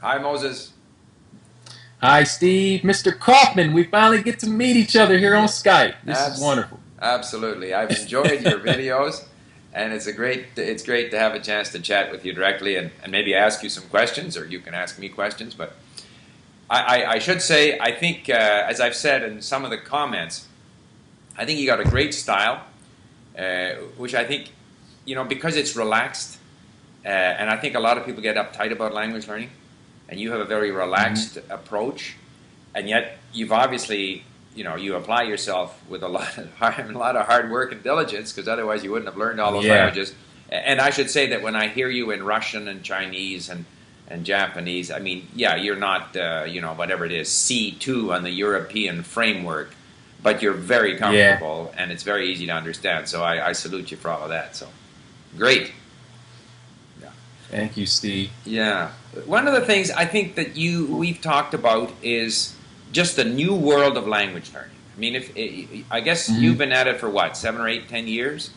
Hi, Moses. Hi, Steve. Mr. Kaufman, we finally get to meet each other here on Yeah, Skype. This is abs- wonderful. absolutely. I've enjoyed your videos, and it's great to have a chance to chat with you directly and maybe ask you some questions, or you can ask me questions. But I should say, I think, as I've said in some of the comments, I think you got a great style, which I think, because it's relaxed, and I think a lot of people get uptight about language learning, and you have a very Mhm. relaxed approach, and yet you've obviously, you apply yourself with a lot of hard work and diligence, because otherwise you wouldn't have learned all those Yeah, languages. And I should say that when I hear you in Russian and Chinese and Japanese, I mean, yeah, you're not, whatever it is, C2 on the European framework, but you're very yeah. comfortable and it's very easy to understand. So I salute you for all of that. So great. Yeah. Thank you, Steve. Yeah. One of the things I think that we've talked about is just the new world of language learning. I mean, if I guess you've Hmm. been at it for what, 7 or 8, 10 years?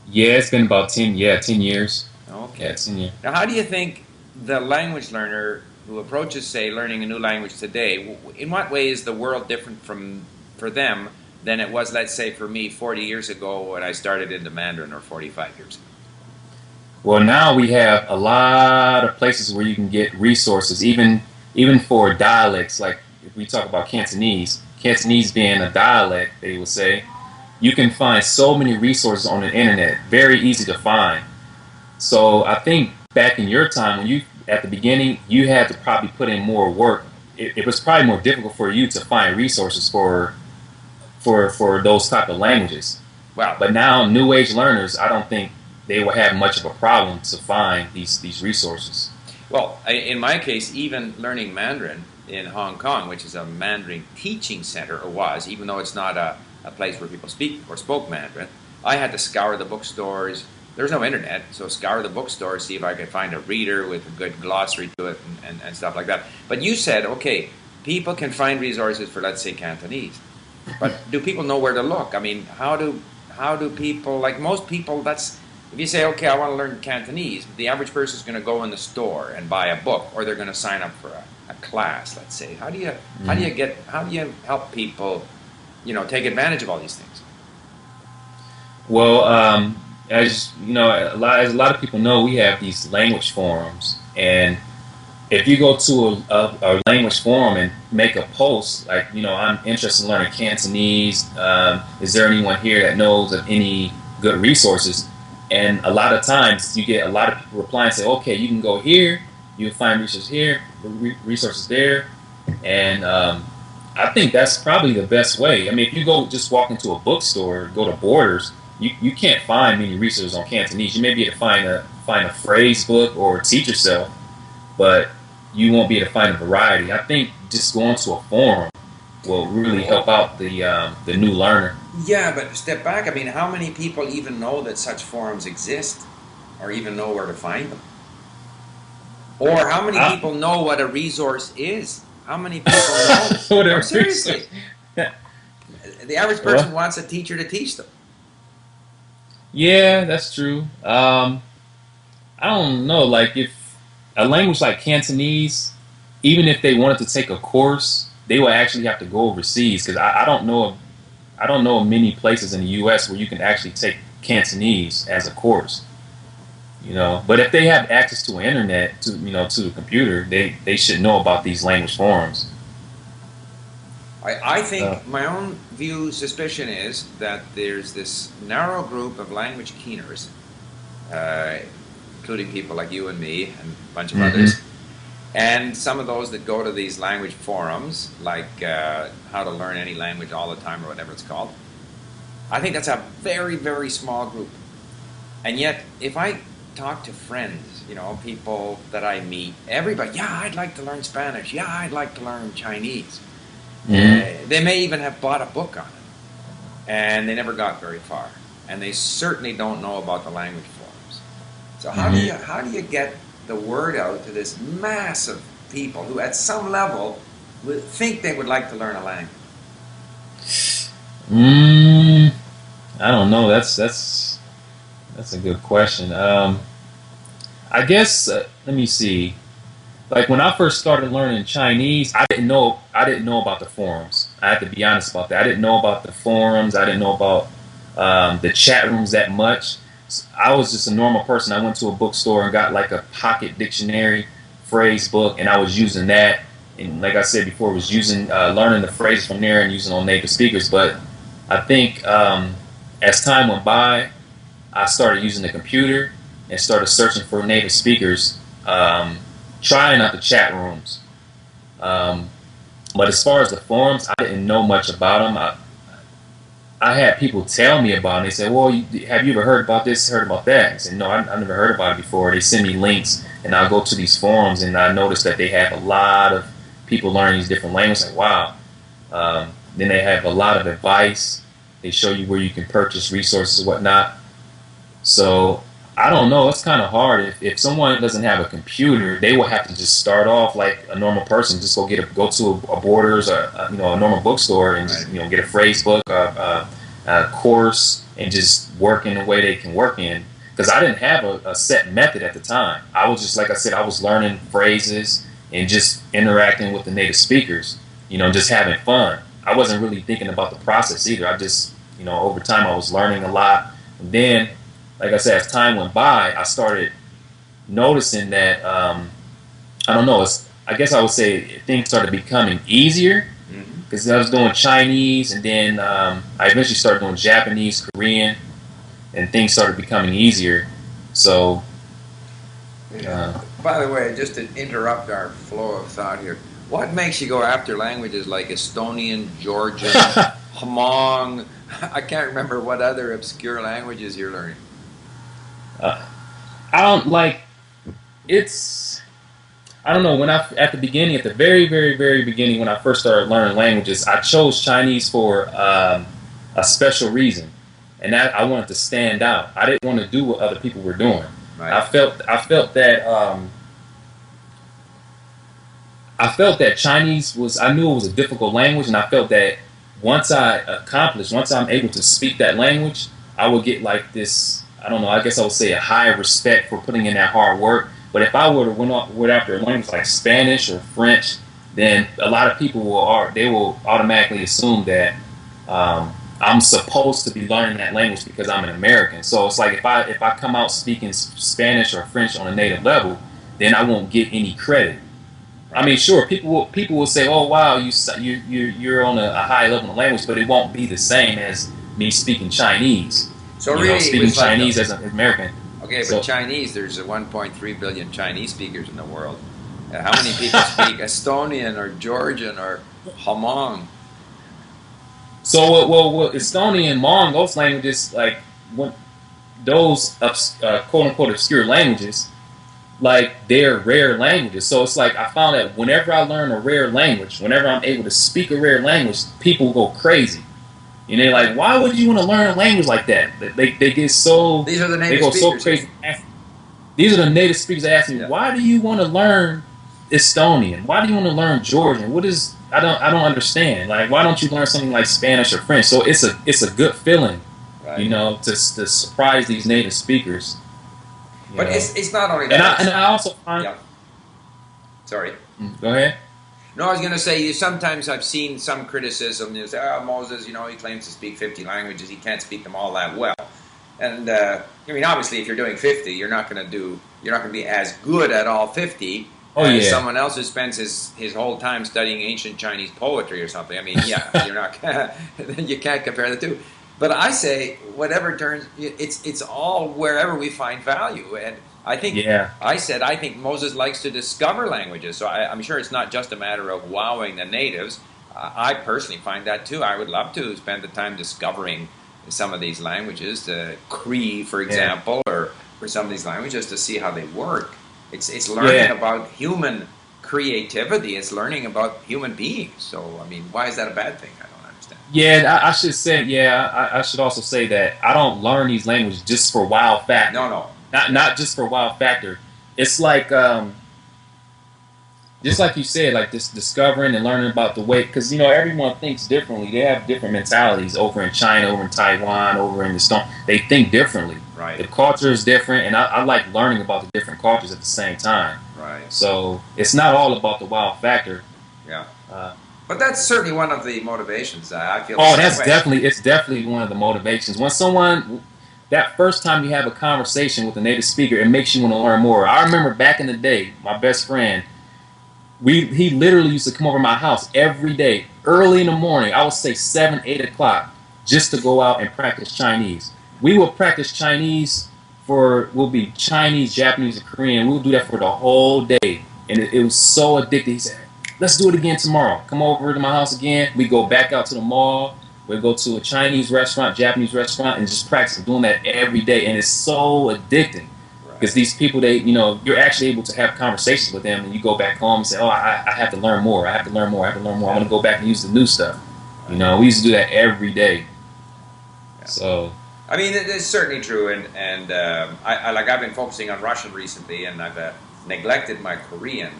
Yeah, it's been about 10, yeah, 10 years. Yeah, Okay. 10 years. Now, how do you think the language learner who approaches, say, learning a new language today, in what way is the world different for them than it was, let's say, for me 40 years ago when I started into Mandarin, or 45 years ago? Well, now we have a lot of places where you can get resources, even for dialects. Like if we talk about Cantonese, Cantonese being a dialect, they would say, you can find so many resources on the internet, very easy to find. So I think back in your time when you at the beginning you had to probably put in more work. It was probably more difficult for you to find resources for those type of languages. Well, But now new age learners, I don't think they will have much of a problem to find these resources. Well, in my case, even learning Mandarin in Hong Kong, which is a Mandarin teaching center, or was, even though it's not a place where people speak or spoke Mandarin, I had to scour the bookstores. There's no internet, so scour the bookstores, see if I could find a reader with a good glossary to it and stuff like that. But you said, okay, people can find resources for, let's say, Cantonese. But do people know where to look? I mean, how do people, like most people, that's if you say, okay, I want to learn Cantonese, the average person is going to go in the store and buy a book, or they're going to sign up for a class. Let's say, Mhm. how do you help people, take advantage of all these things? Well, as you know, as a lot of people know, we have these language forums, and if you go to a language forum and make a post like, I'm interested in learning Cantonese, is there anyone here that knows of any good resources? And a lot of times you get a lot of people reply and say, okay, you can go here, you'll find resources here, resources there. And I think that's probably the best way. I mean, if you go just walk into a bookstore, go to Borders, you can't find many resources on Cantonese. You may be able to find a phrase book or teach yourself, but you won't be able to find a variety. I think just going to a forum will really help Oh, out the new learner. yeah, but step back. I mean, how many people even know that such forums exist, or even know where to find them? Or how many I, people know what a resource is? How many people know? No, whatever seriously. resource. The average person Well, wants a teacher to teach them. yeah, that's true. I don't know. Like if a language like Cantonese, even if they wanted to take a course, they would actually have to go overseas because I don't know of many places in the U.S. where you can actually take Cantonese as a course. But if they have access to an internet, to the computer, they should know about these language forums. I Uh, think my own view, suspicion is that there's this narrow group of language keeners, uh, including people like you and me and a bunch of hmm others, and some of those that go to these language forums, like How to Learn Any Language All the Time, or whatever it's called. I think that's a very, very small group. And yet, if I talk to friends, people that I meet, everybody, yeah, I'd like to learn Spanish. Yeah, I'd like to learn Chinese. hmm They may even have bought a book on it, and they never got very far. And they certainly don't know about the language forums. So hmm how do you get the word out to this mass of people who, at some level, would think they would like to learn a language? mm, I don't know. That's a good question. I guess let me see. Like when I first started learning Chinese, I didn't know about the forums. I have to be honest about that. I didn't know about the forums. I didn't know about the chat rooms that much. I was just a normal person. I went to a bookstore and got like a pocket dictionary phrase book, and I was using that. And like I said before, was using learning the phrases from there and using on native speakers. But I think as time went by, I started using the computer and started searching for native speakers, trying out the chat rooms. Um, but as far as the forums, I didn't know much about them. I had people tell me about it. They said, well, have you ever heard about this, heard about that? I said, no, I never heard about it before. They send me links, and I'll go to these forums, and I noticed that they have a lot of people learning these different languages. Like, wow. Then they have a lot of advice. They show you where you can purchase resources and whatnot. So I don't know. It's kind of hard. If someone doesn't have a computer, they will have to just start off like a normal person. Just go to a Borders or a normal bookstore and just get a phrase book, a course, and just work in the way they can work in. Because I didn't have a set method at the time. I was just, like I said, I was learning phrases and just interacting with the native speakers. Just having fun. I wasn't really thinking about the process either. I just over time I was learning a lot. And then, like I said, as time went by, I started noticing that I don't know. I guess I would say things started becoming easier because I was doing Chinese, and then I eventually started doing Japanese, Korean, and things started becoming easier. So, By the way, just to interrupt our flow of thought here, what makes you go after languages like Estonian, Georgian, Hmong? I can't remember what other obscure languages you're learning. I don't like it's. I don't know, at the beginning, at the very, very, very beginning, when I first started learning languages, I chose Chinese for a special reason, and that I wanted to stand out. I didn't want to do what other people were doing. Right. I felt that Chinese was. I knew it was a difficult language, and I felt that once I'm able to speak that language, I would get like this. I don't know. I guess I would say a higher respect for putting in that hard work. But if I were to went after a language like Spanish or French, then a lot of people will automatically assume that I'm supposed to be learning that language because I'm an American. So it's like if I come out speaking Spanish or French on a native level, then I won't get any credit. I mean, sure, people will say, "Oh, wow, you're on a high level of language," but it won't be the same as me speaking Chinese. So really, speaking Chinese as an American. Okay, but Chinese, there's 1.3 billion Chinese speakers in the world. How many people speak Estonian or Georgian or Hmong? So, well, Estonian, Hmong, those languages, like those quote unquote obscure languages, like they're rare languages. So it's like I found that whenever I learn a rare language, whenever I'm able to speak a rare language, people go crazy. And they're like, why would you want to learn a language like that? They get so... These are the native speakers. They go so crazy. These are the native speakers that ask me, why do you want to learn Estonian? Why do you want to learn Georgian? I don't understand. Like, why don't you learn something like Spanish or French? So it's a good feeling, right, to surprise these native speakers. But it's not only that. And I also find... Yeah. Sorry. Go ahead. No, I was going to say, sometimes I've seen some criticism. They say, oh, Moses, he claims to speak 50 languages. He can't speak them all that well. And, obviously, if you're doing 50, you're not going to be as good at all 50 as someone else who spends his whole time studying ancient Chinese poetry or something. I mean, you're not, you can't compare the two. But I say, whatever turns, it's all wherever we find value. And I think I think Moses likes to discover languages. So I'm sure it's not just a matter of wowing the natives. I personally find that too. I would love to spend the time discovering some of these languages, Cree, for example, or some of these languages to see how they work. It's learning about human creativity. It's learning about human beings. So why is that a bad thing? I don't understand. Yeah, I should say. I should also say that I don't learn these languages just for wow factor. No. Not just for wow factor. It's like just like you said, like this discovering and learning about the way, because everyone thinks differently. They have different mentalities over in China, over in Taiwan, over in the Stone. They think differently. Right. The culture is different, and I like learning about the different cultures at the same time. Right. Right. So it's not all about the wow factor. Yeah. Uh, But that's certainly one of the motivations. I feel the oh, same way. it's definitely one of the motivations. When someone, that first time you have a conversation with a native speaker, it makes you want to learn more. I remember back in the day, my best friend, he literally used to come over to my house every day, early in the morning. I would say 7, 8 o'clock, just to go out and practice Chinese. We will practice Chinese we'll be Chinese, Japanese, and Korean. We'll do that for the whole day, and it was so addictive. He said, "Let's do it again tomorrow. Come over to my house again." We go back out to the mall. We go to a Chinese restaurant, Japanese restaurant, and just practice doing that every day, and it's so addicting. Because these people, you're actually able to have conversations with them, and you go back home and say, "Oh, I have to learn more. I have to learn more. I have to learn more. I want to go back and use the new stuff." We used to do that every day. Yeah. So, I mean, it's certainly true, and I've been focusing on Russian recently, and I've neglected my Korean.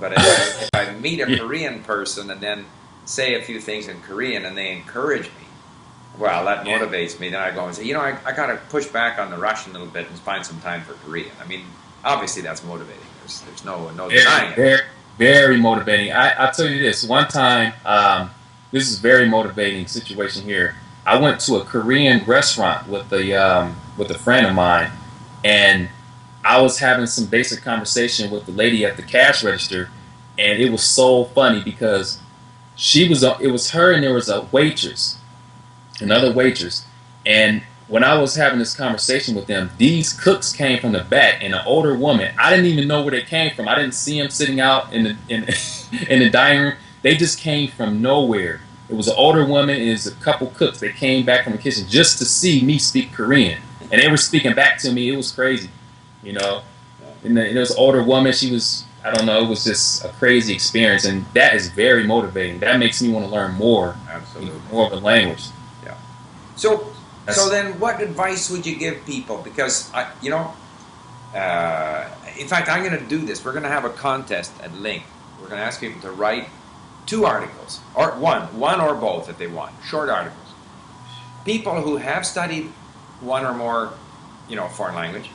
But if I meet a Korean person and then say a few things in Korean and they encourage me, well, that motivates me. Then I go and say, I got to push back on the Russian a little bit and find some time for Korean. I mean, obviously that's motivating. There's no denying it. Very, very motivating. I'll tell you this. One time, this is a very motivating situation here. I went to a Korean restaurant with a friend of mine, and I was having some basic conversation with the lady at the cash register, and it was so funny because it was her and there was another waitress, and when I was having this conversation with them, these cooks came from the back, and an older woman. I didn't even know where they came from. I didn't see them sitting out in the dining room. They just came from nowhere. It was an older woman and it was a couple cooks. They came back from the kitchen just to see me speak Korean, and they were speaking back to me. It was crazy, And it was an older woman. She was, I don't know, it was just a crazy experience, and that is very motivating. That makes me want to learn more. Absolutely. More of the language. Yeah. So then what advice would you give people? Because, in fact, I'm going to do this. We're going to have a contest at LingQ. We're going to ask people to write 2 articles, or one or both if they want, short articles. People who have studied one or more, foreign language,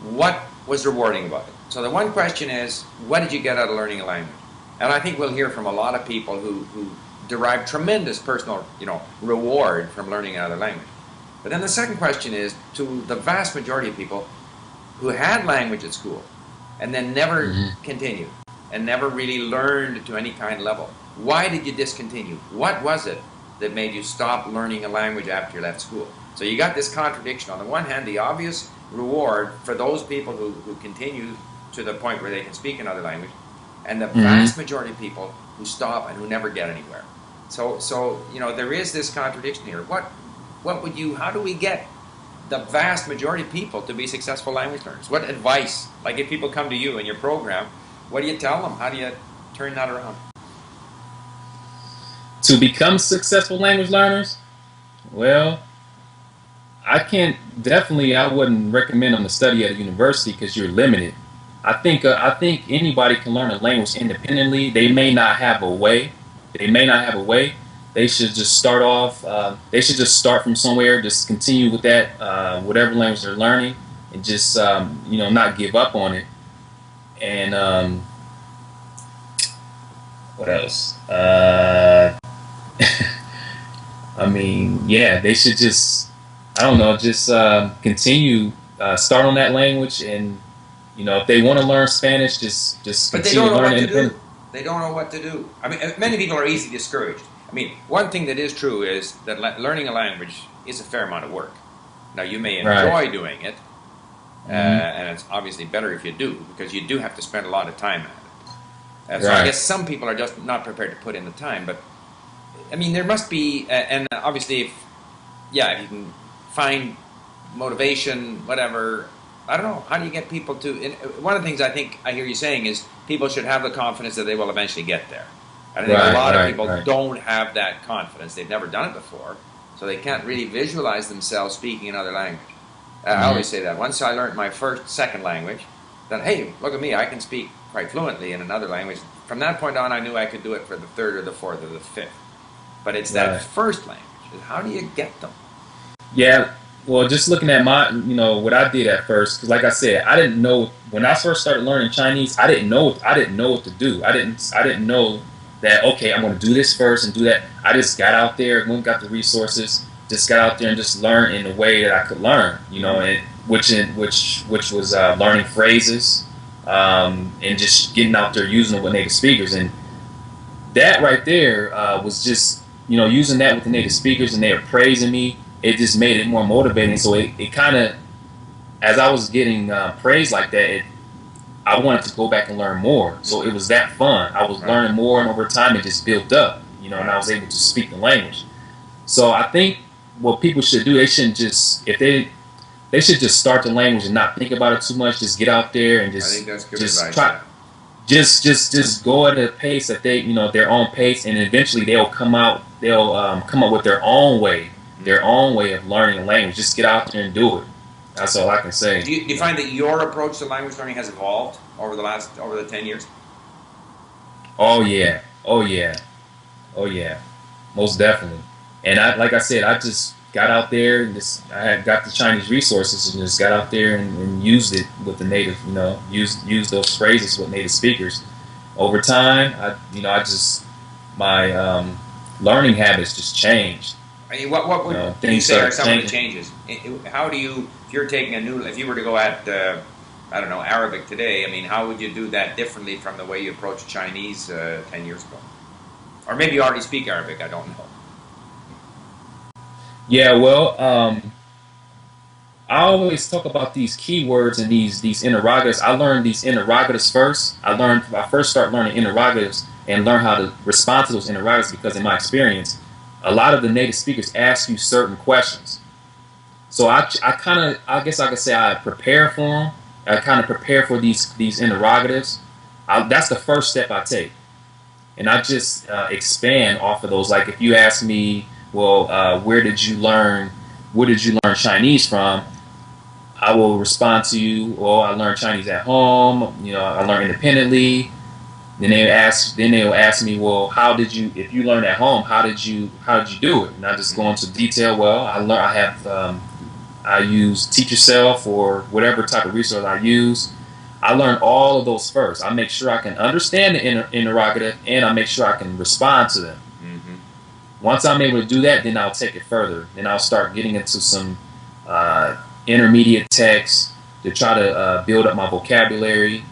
what was rewarding about it? So the one question is, what did you get out of learning a language? And I think we'll hear from a lot of people who derive tremendous personal, reward from learning another language. But then the second question is, to the vast majority of people who had language at school and then never continued and never really learned to any kind of level, why did you discontinue? What was it that made you stop learning a language after you left school? So you got this contradiction. On the one hand, the obvious reward for those people who continue to the point where they can speak another language, and the vast majority of people who stop and who never get anywhere. So there is this contradiction here. How do we get the vast majority of people to be successful language learners? What advice, like if people come to you in your program, what do you tell them? How do you turn that around? To become successful language learners, well, I wouldn't recommend them to study at a university because you're limited. I think anybody can learn a language independently. They may not have a way. They should just start off. They should just start from somewhere. Just continue with that, whatever language they're learning, and just not give up on it. And what else? They should just, continue, start on that language, and if they want to learn Spanish, just continue to learn it independently. They don't know what to do. I mean, many people are easily discouraged. I mean, one thing that is true is that learning a language is a fair amount of work. Now, you may enjoy doing it, and it's obviously better if you do, because you do have to spend a lot of time at it. So I guess some people are just not prepared to put in the time, but I mean, there must be, and obviously, if you can find motivation, whatever. I don't know. How do you get people to? One of the things I think I hear you saying is people should have the confidence that they will eventually get there. And I think a lot of people don't have that confidence. They've never done it before, so they can't really visualize themselves speaking another language. I always say that. Once I learned my second language, then hey, look at me, I can speak quite fluently in another language. From that point on, I knew I could do it for the third or the fourth or the fifth. But it's that first language. How do you get them? Yeah, Well, just looking at my, what I did at first, because like I said, I didn't know when I first started learning Chinese. I didn't know what to do. I didn't know that okay, I'm going to do this first and do that. I just got out there, went got the resources, just got out there and just learned in the way that I could learn, and which was learning phrases, and just getting out there using it with native speakers, and that right there was just using that with the native speakers, and they were praising me. It just made it more motivating. So it kind of, as I was getting praised like that, I wanted to go back and learn more. So it was that fun. I was learning more, and over time it just built up, and I was able to speak the language. So I think what people should do, they shouldn't just, if they should just start the language and not think about it too much. Just get out there and I think that's good just advice. try, just go at a pace that they, their own pace, and eventually they'll come out. They'll come up with their own way of learning a language. Just get out there and do it. That's all I can say. Do you find that your approach to language learning has evolved over the 10 years? Oh yeah, oh yeah, oh yeah, most definitely. And like I said, I just got out there and I had got the Chinese resources and just got out there and used it with the native, used those phrases with native speakers. Over time, I just my learning habits just changed. I mean, what would you things say are started some of the changing. changes? How do you, if you're taking if you were to go at, I don't know, Arabic today, I mean, how would you do that differently from the way you approached Chinese 10 years ago? Or maybe you already speak Arabic, I don't know. Yeah, well, I always talk about these keywords and these interrogatives. I learned these interrogatives first. I first started learning interrogatives and learn how to respond to those interrogatives because in my experience, a lot of the native speakers ask you certain questions. So I guess I could say I prepare for them. I kind of prepare for these interrogatives. That's the first step I take, and I just expand off of those. Like if you ask me, well, where did you learn Chinese from? I will respond to you, well, I learned Chinese at home. I learned independently. Then they'll ask me, well, if you learned at home, how did you do it? And I just go into detail. Well, I use Teach Yourself or whatever type of resource I use. I learn all of those first. I make sure I can understand the interrogative, and I make sure I can respond to them. Once I'm able to do that, then I'll take it further. Then I'll start getting into some intermediate text to try to build up my vocabulary.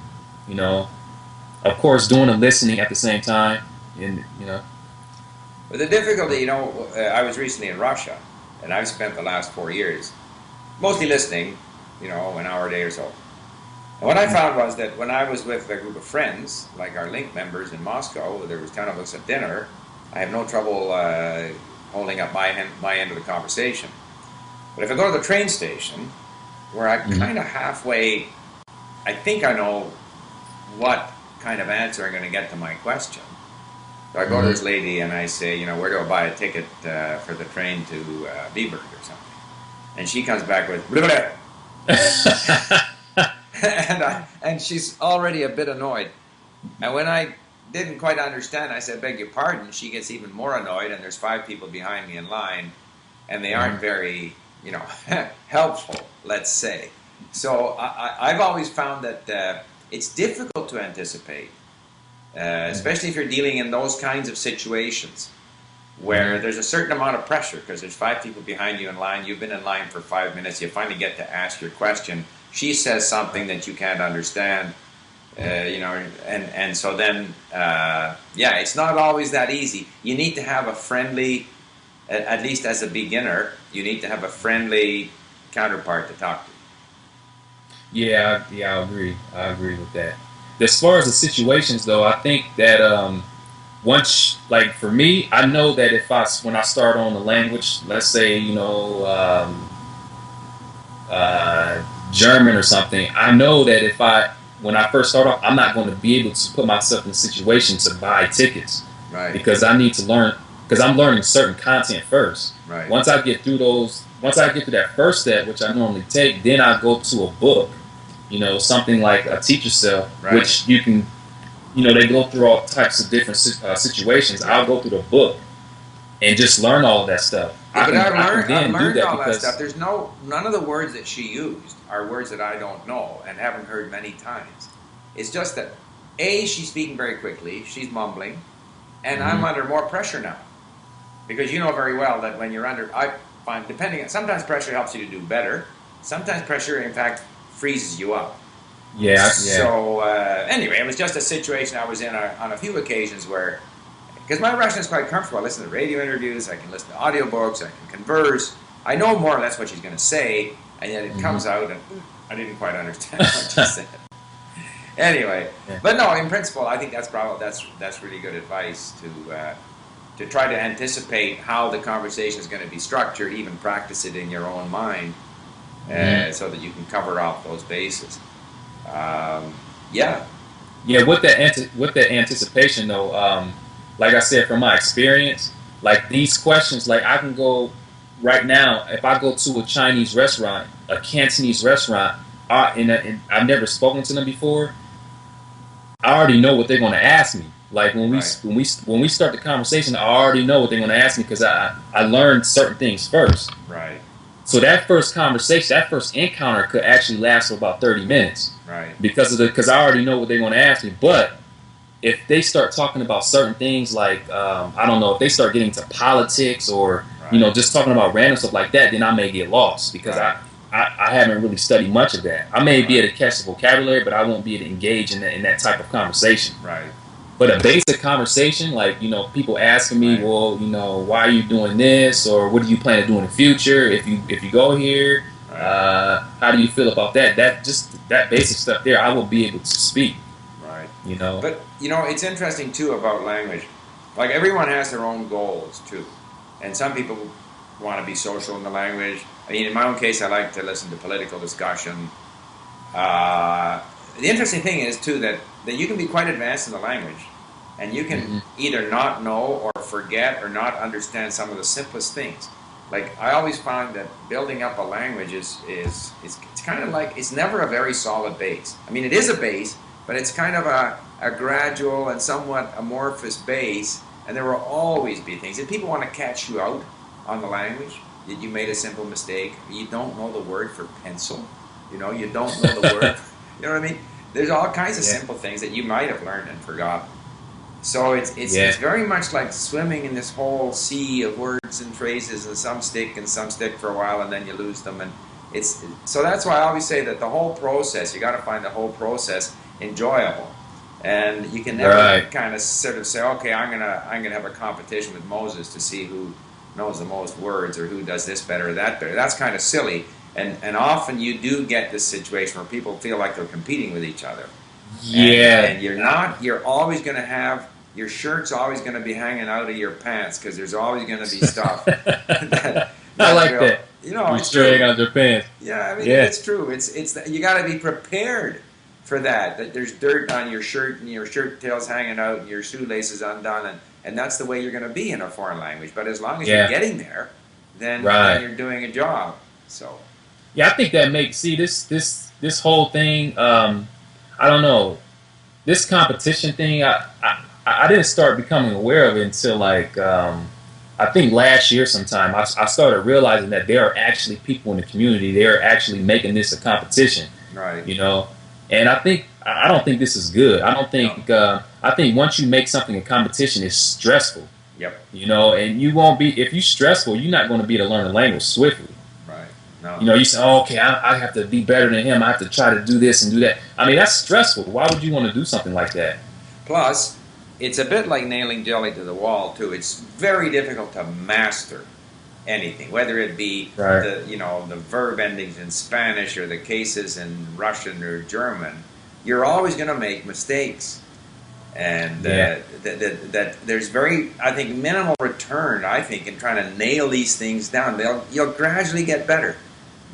Of course, doing the listening at the same time, But the difficulty, I was recently in Russia, and I've spent the last 4 years mostly listening, an hour a day or so. And what I found was that when I was with a group of friends, like our LingQ members in Moscow, there was 10 of us at dinner, I have no trouble holding up my end of the conversation. But if I go to the train station, where I'm kind of halfway, I think I know what kind of answer I'm going to get to my question. So I go to this lady and I say, where do I buy a ticket for the train to Viborg or something? And she comes back with, blah, blah. and she's already a bit annoyed. And when I didn't quite understand, I said, beg your pardon. She gets even more annoyed, and there's 5 people behind me in line, and they aren't very, helpful, let's say. So I've always found that it's difficult to anticipate, especially if you're dealing in those kinds of situations where there's a certain amount of pressure because there's 5 people behind you in line. You've been in line for 5 minutes. You finally get to ask your question. She says something that you can't understand. And so then, it's not always that easy. You need to have a friendly, at least as a beginner, you need to have a friendly counterpart to talk to. Yeah, I agree. I agree with that. As far as the situations, though, I think that once, like for me, I know that when I start on the language, let's say, German or something, I know that when I first start off, I'm not going to be able to put myself in a situation to buy tickets. Right. Because I need to learn, because I'm learning certain content first. Right. Once I get through that first step, which I normally take, then I go to a book, something like a Teach Yourself, right. which you can, they go through all types of different situations. I'll go through the book and just learn all of that stuff. Yeah, but I can I've then do learned that all that stuff. because There's none of the words that she used are words that I don't know and haven't heard many times. It's just that she's speaking very quickly, she's mumbling, and I'm under more pressure now. Because you know very well that when you're under, I find, sometimes pressure helps you to do better. Sometimes pressure, in fact, freezes you up. yeah. So anyway, it was just a situation I was in on a few occasions where, because my Russian is quite comfortable. I listen to radio interviews, I can listen to audiobooks, I can converse. I know more or less what she's going to say, and yet it comes out and I didn't quite understand what she said. Anyway, but no, in principle, I think that's really good advice to try to anticipate how the conversation is going to be structured, even practice it in your own mind, so that you can cover off those bases. Yeah. With the anticipation though, like I said, from my experience, like these questions, like I can go right now if I go to a Chinese restaurant, a Cantonese restaurant, and I've never spoken to them before. I already know what they're going to ask me. Like when we start the conversation, I already know what they're going to ask me because I learned certain things first. Right. So that first conversation, that first encounter could actually last for about 30 minutes. Right. Because I already know what they're going to ask me. But if they start talking about certain things like I don't know, if they start getting to politics or just talking about random stuff like that, then I may get lost because I haven't really studied much of that. I may be able to catch the vocabulary, but I won't be able to engage in that type of conversation. Right. But a basic conversation, like, people asking me, well, why are you doing this? Or what do you plan to do in the future? If you go here, how do you feel about that? That basic stuff there, I will be able to speak. Right. But, it's interesting, too, about language. Like, everyone has their own goals, too. And some people want to be social in the language. I mean, in my own case, I like to listen to political discussion. The interesting thing is, too, that you can be quite advanced in the language, and you can either not know or forget or not understand some of the simplest things. Like, I always find that building up a language is it's kind of like, it's never a very solid base. I mean, it is a base, but it's kind of a gradual and somewhat amorphous base, and there will always be things. If people want to catch you out on the language, that you made a simple mistake, you don't know the word for pencil, you don't know the word, you know what I mean? There's all kinds of simple things that you might have learned and forgotten. So it's very much like swimming in this whole sea of words and phrases, and some stick for a while, and then you lose them. And so that's why I always say that the whole process, you got to find the whole process enjoyable. And you can never kind of sort of say, okay, I'm gonna have a competition with Moses to see who knows the most words or who does this better or that better. That's kind of silly. And often you do get this situation where people feel like they're competing with each other. Yeah. And you're not. You're always going to have, your shirt's always going to be hanging out of your pants because there's always going to be stuff. I like that. You're straight out your pants. Yeah, I mean, it's true. It's you got to be prepared for that. That there's dirt on your shirt and your shirt tail's hanging out and your shoelaces undone, and that's the way you're going to be in a foreign language. But as long as you're getting there, then you're doing a job. So. Yeah, I think that makes this whole thing. I don't know, this competition thing. I didn't start becoming aware of it until like I think last year sometime. I started realizing that there are actually people in the community. They are actually making this a competition. Right. And I don't think this is good. I don't think. I think once you make something a competition, it's stressful. Yep. And you won't be, if you're stressful, you're not going to be able to learn the language swiftly. No. You say, okay, I have to be better than him. I have to try to do this and do that. I mean, that's stressful. Why would you want to do something like that? Plus, it's a bit like nailing jelly to the wall, too. It's very difficult to master anything, whether it be the verb endings in Spanish or the cases in Russian or German. You're always going to make mistakes. And that there's very, I think, minimal return, I think, in trying to nail these things down. You'll gradually get better.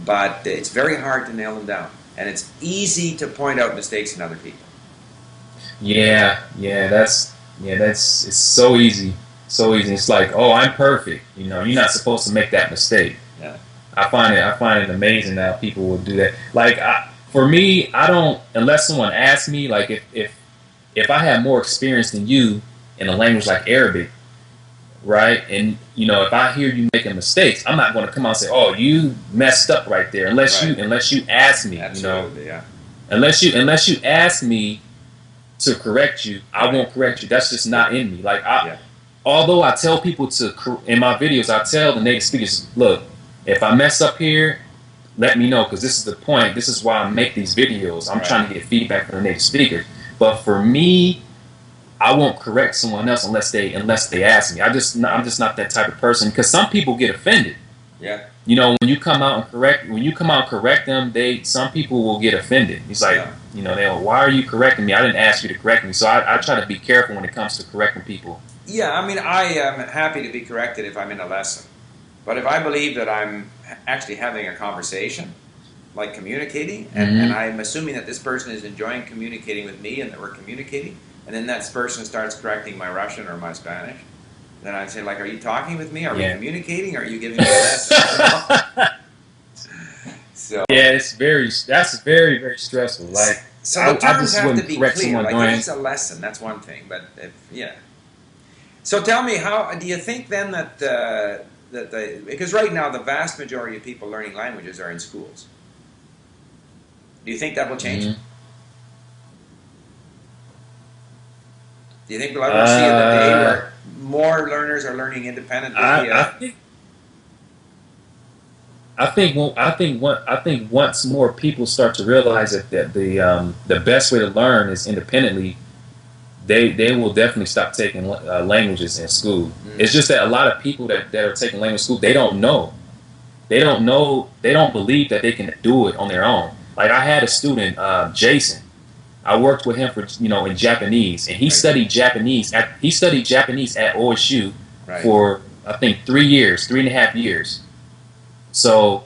But it's very hard to nail them down. And it's easy to point out mistakes in other people. It's so easy. So easy. It's like, oh, I'm perfect. You're not supposed to make that mistake. Yeah. I find it amazing that people will do that. Like, for me, I don't, unless someone asks me, like, if I have more experience than you in a language like Arabic, right? And if I hear you making mistakes, I'm not going to come out and say, "Oh, you messed up right there," Right. unless you ask me, Absolutely. Yeah. unless you ask me to correct you, I Right. won't correct you. That's just not in me. Like Yeah. although I tell people in my videos, I tell the native speakers, look, if I mess up here, let me know, because this is the point. This is why I make these videos. I'm Right. trying to get feedback from the native speakers. But for me, I won't correct someone else unless they ask me. I'm just not that type of person, because some people get offended. Yeah. When you come out and correct them, some people will get offended. He's like, Yeah. why are you correcting me? I didn't ask you to correct me. So I try to be careful when it comes to correcting people. Yeah. I mean, I am happy to be corrected if I'm in a lesson, but if I believe that I'm actually having a conversation, like communicating, and I'm assuming that this person is enjoying communicating with me and that we're communicating, and then that person starts correcting my Russian or my Spanish, then I'd say, like, are you talking with me? Are we communicating? Or are you giving me a lesson? So Yeah, that's very, very stressful. Like, so the I terms just have to wouldn't be correct clear. someone Like, doing. if it's a lesson, that's one thing. But yeah. So tell me, how do you think then because right now the vast majority of people learning languages are in schools. Do you think that will change? Mhm. Do you think we'll ever see a day where more learners are learning independently? I think I think once more people start to realize that the best way to learn is independently, they will definitely stop taking languages in school. It's just that a lot of people that are taking language in school, they don't know. They don't believe that they can do it on their own. Like, I had a student, Jason. I worked with him for in Japanese, and he Right. studied Japanese at OSU Right. for, I think, 3 years, 3.5 years. So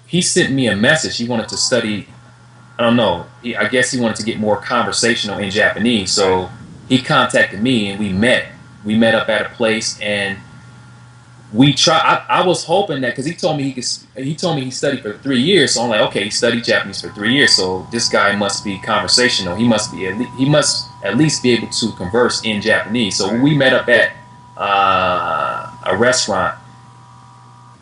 he sent me a message. He wanted to study. I don't know. I guess he wanted to get more conversational in Japanese. So he contacted me, and we met. We met up at a place, and we try. I was hoping that, because he told me he told me he studied for 3 years. So I'm like, okay, he studied Japanese for 3 years. So this guy must be conversational. He must at least be able to converse in Japanese. So when we met up at a restaurant,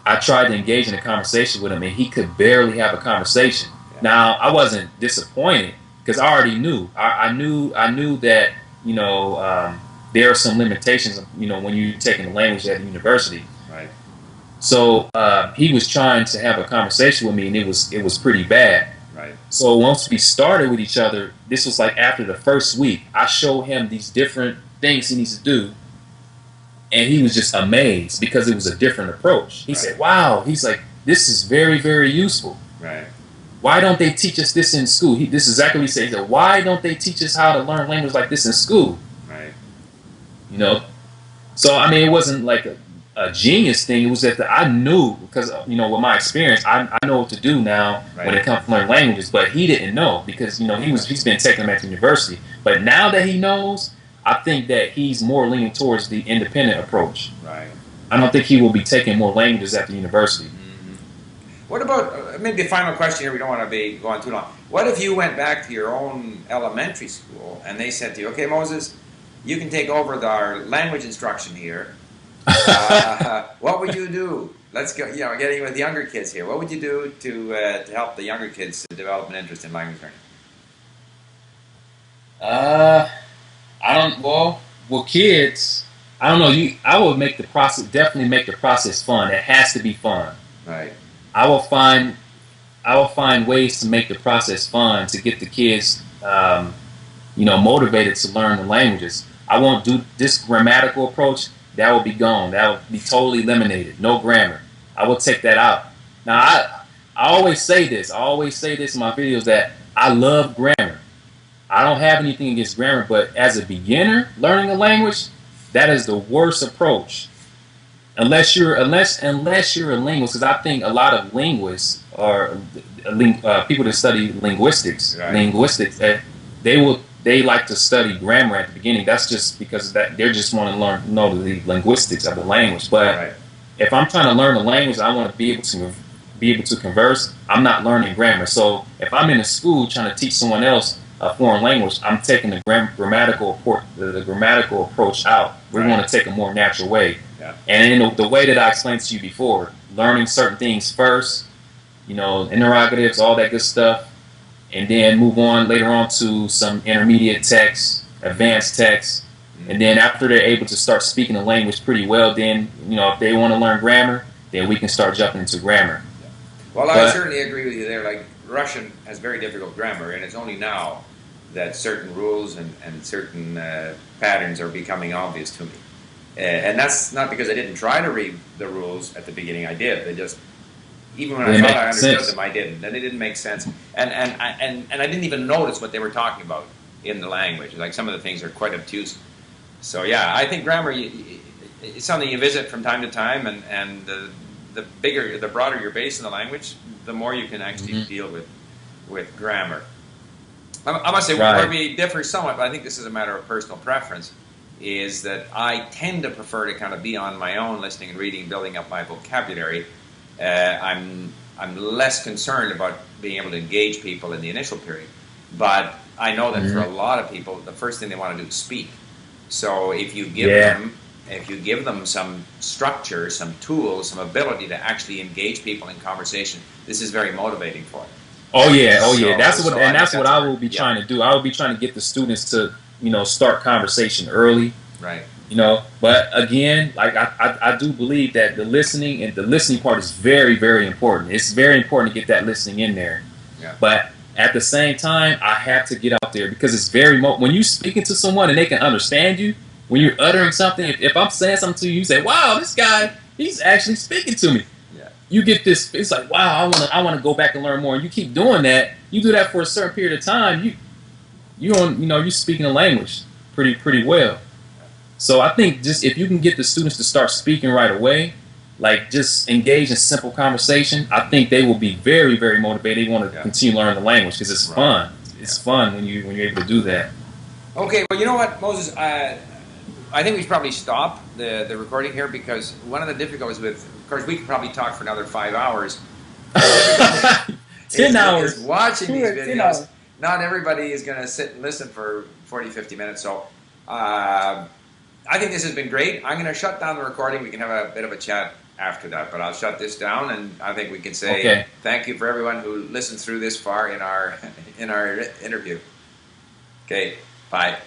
I tried to engage in a conversation with him, and he could barely have a conversation. Yeah. Now, I wasn't disappointed, because I already knew. I knew that there are some limitations. When you're taking the language at university. Right. So he was trying to have a conversation with me, and it was pretty bad. Right. So once we started with each other, this was like after the first week. I showed him these different things he needs to do, and he was just amazed, because it was a different approach. He said, "Wow," he's like, "this is very, very useful. Right. Why don't they teach us this in school?" This is exactly what he said. He said, "Why don't they teach us how to learn language like this in school?" Right. So I mean, it wasn't like a genius thing. It was that I knew, because with my experience, I know what to do now when it comes to learning languages. But he didn't know, because he's been taking them at the university. But now that he knows, I think that he's more leaning towards the independent approach. Right. I don't think he will be taking more languages at the university. Mm-hmm. What about maybe a final question here? We don't want to be going too long. What if you went back to your own elementary school and they said to you, "Okay, Moses, you can take over our language instruction here. What would you do? Let's go. Getting with younger kids here. What would you do to help the younger kids to develop an interest in language learning?" I don't. Well, kids. I don't know. I would definitely make the process fun. It has to be fun. Right. I will find ways to make the process fun, to get the kids, motivated to learn the languages. I won't do this grammatical approach. That will be gone. That will be totally eliminated. No grammar. I will take that out. Now, I always say this. In my videos, that I love grammar. I don't have anything against grammar, but as a beginner learning a language, that is the worst approach. Unless you're a linguist, because I think a lot of linguists or people that study linguistics, they like to study grammar at the beginning. That's just because they're just want to know the linguistics of the language. But if I'm trying to learn a language, I want to be able to converse. I'm not learning grammar. So if I'm in a school trying to teach someone else a foreign language, I'm taking the the grammatical approach out. We're going to take a more natural way. Yeah. And in the way that I explained to you before, learning certain things first, interrogatives, all that good stuff, and then move on later on to some intermediate text, advanced text, and then after they're able to start speaking the language pretty well, then if they want to learn grammar, then we can start jumping into grammar. Yeah. Well, I certainly agree with you there. Like Russian has very difficult grammar, and it's only now that certain rules and certain patterns are becoming obvious to me. And that's not because I didn't try to read the rules at the beginning. I did. They just, even when I thought I understood them, I didn't. And they didn't make sense. And I didn't even notice what they were talking about in the language. Like some of the things are quite obtuse. So yeah, I think grammar it's something you visit from time to time, and the broader your base in the language, the more you can actually deal with grammar. I must say, where we differ somewhat, but I think this is a matter of personal preference, is that I tend to prefer to kind of be on my own, listening and reading, building up my vocabulary. I'm less concerned about being able to engage people in the initial period, but I know that for a lot of people, the first thing they want to do is speak. So if you give them some structure, some tools, some ability to actually engage people in conversation, this is very motivating for them. Oh yeah. That's what I will be trying to do. I will be trying to get the students to, start conversation early. Right. But again, like I do believe that the listening part is very, very important. It's very important to get that listening in there. Yeah. But at the same time, I have to get out there because it's very when you're speaking to someone and they can understand you, when you're uttering something, if I'm saying something to you, you say, "Wow, this guy, he's actually speaking to me." You get this. It's like, wow, I want to go back and learn more. And you keep doing that. You do that for a certain period of time. You're speaking a language pretty well. So I think just if you can get the students to start speaking right away, like just engage in simple conversation, I think they will be very, very motivated. They want to continue learning the language because it's fun. It's fun when you're able to do that. Okay, well, you know what, Moses, I think we should probably stop the recording here because one of the difficulties of course, we could probably talk for another 5 hours. 10 hours. Is watching these videos. Not everybody is going to sit and listen for 40, 50 minutes. So I think this has been great. I'm going to shut down the recording. We can have a bit of a chat after that. But I'll shut this down, and I think we can say thank you for everyone who listened through this far in our interview. Okay, bye.